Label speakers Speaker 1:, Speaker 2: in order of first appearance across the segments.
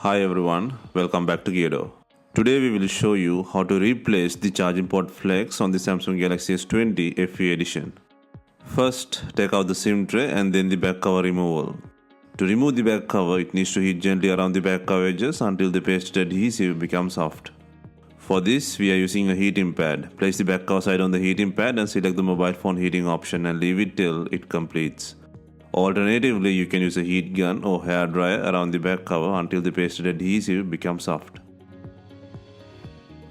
Speaker 1: Hi everyone, welcome back to Geardo. Today we will show you how to replace the charging port flex on the Samsung Galaxy S20 FE edition. First, take out the SIM tray and then the back cover removal. To remove the back cover, it needs to heat gently around the back cover edges until the pasted adhesive becomes soft. For this, we are using a heating pad. Place the back cover side on the heating pad and select the mobile phone heating option and leave it till it completes. Alternatively, you can use a heat gun or hair dryer around the back cover until the pasted adhesive becomes soft.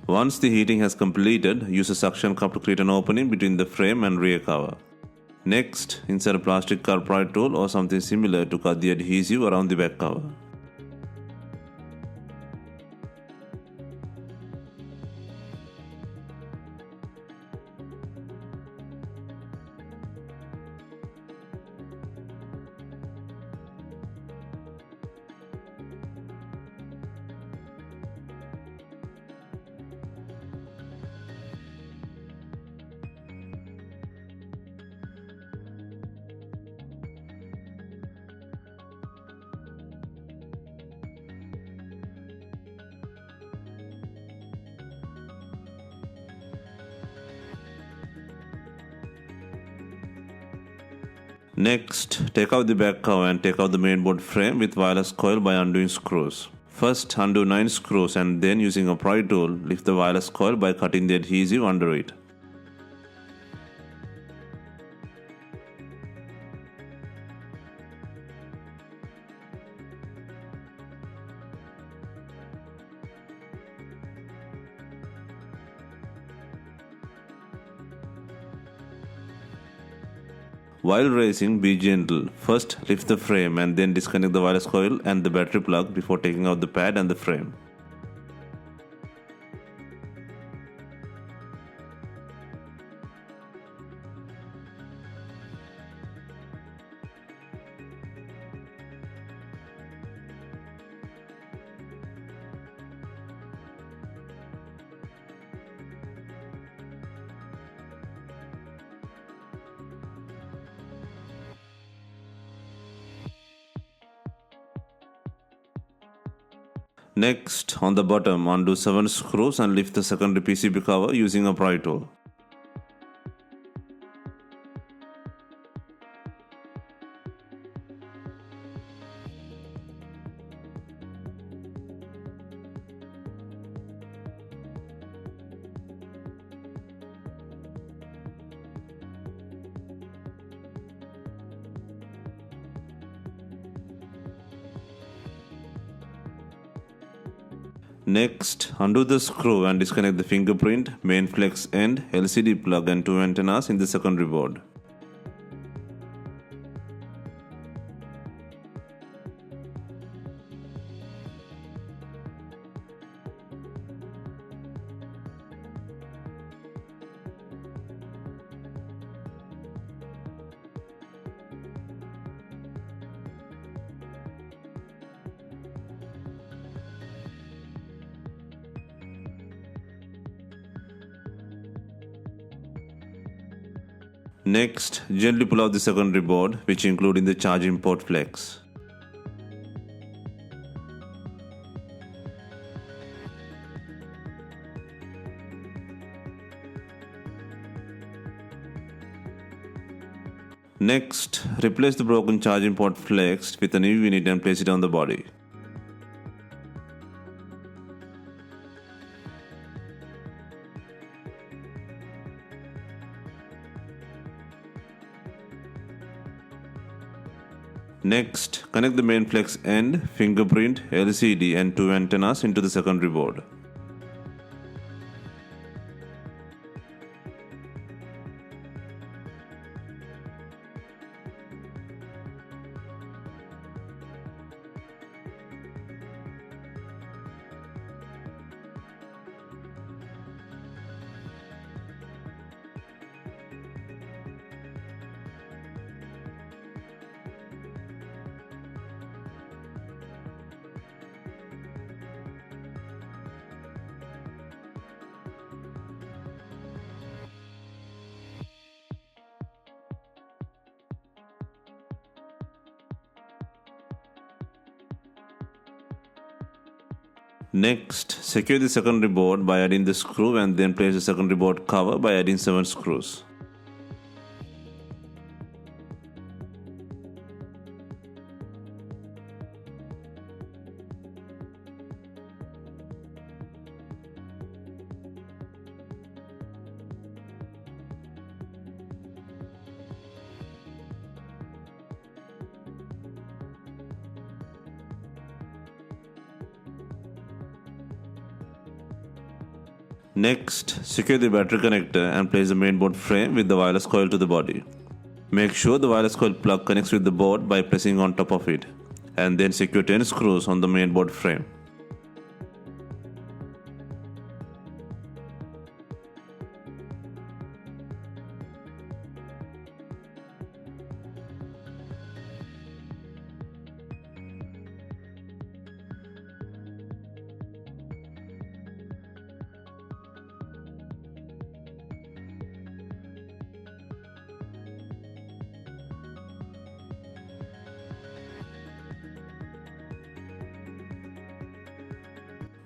Speaker 1: Once the heating has completed, use a suction cup to create an opening between the frame and rear cover. Next, insert a plastic cut pry tool or something similar to cut the adhesive around the back cover. Next, take out the back cover and take out the mainboard frame with wireless coil by undoing screws. First, undo 9 screws and then using a pry tool, lift the wireless coil by cutting the adhesive under it. While racing, be gentle. First, lift the frame and then disconnect the wireless coil and the battery plug before taking out the pad and the frame. Next, on the bottom, undo 7 screws and lift the secondary PCB cover using a pry tool. Next, undo the screw and disconnect the fingerprint, main flex end, LCD plug and 2 antennas in the secondary board. Next, gently pull out the secondary board, which including the charging port flex. Next, replace the broken charging port flex with a new unit and place it on the body. Next, connect the main flex end, fingerprint, LCD and 2 antennas into the secondary board. Next, secure the secondary board by adding the screw and then place the secondary board cover by adding 7 screws. Next, secure the battery connector and place the mainboard frame with the wireless coil to the body. Make sure the wireless coil plug connects with the board by pressing on top of it, and then secure 10 screws on the mainboard frame.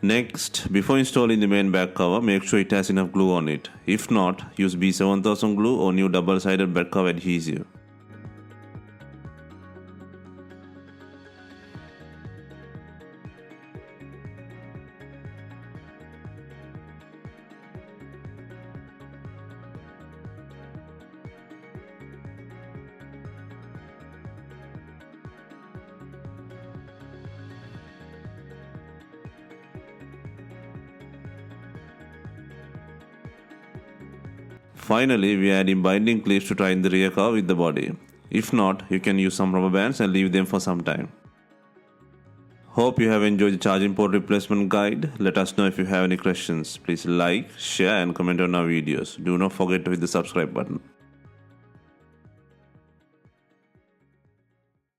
Speaker 1: Next, before installing the main back cover, make sure it has enough glue on it. If not, use B7000 glue or new double-sided back cover adhesive. Finally, we are adding binding clips to tie in the rear cover with the body. If not, you can use some rubber bands and leave them for some time. Hope you have enjoyed the charging port replacement guide. Let us know if you have any questions. Please like, share and comment on our videos. Do not forget to hit the subscribe button.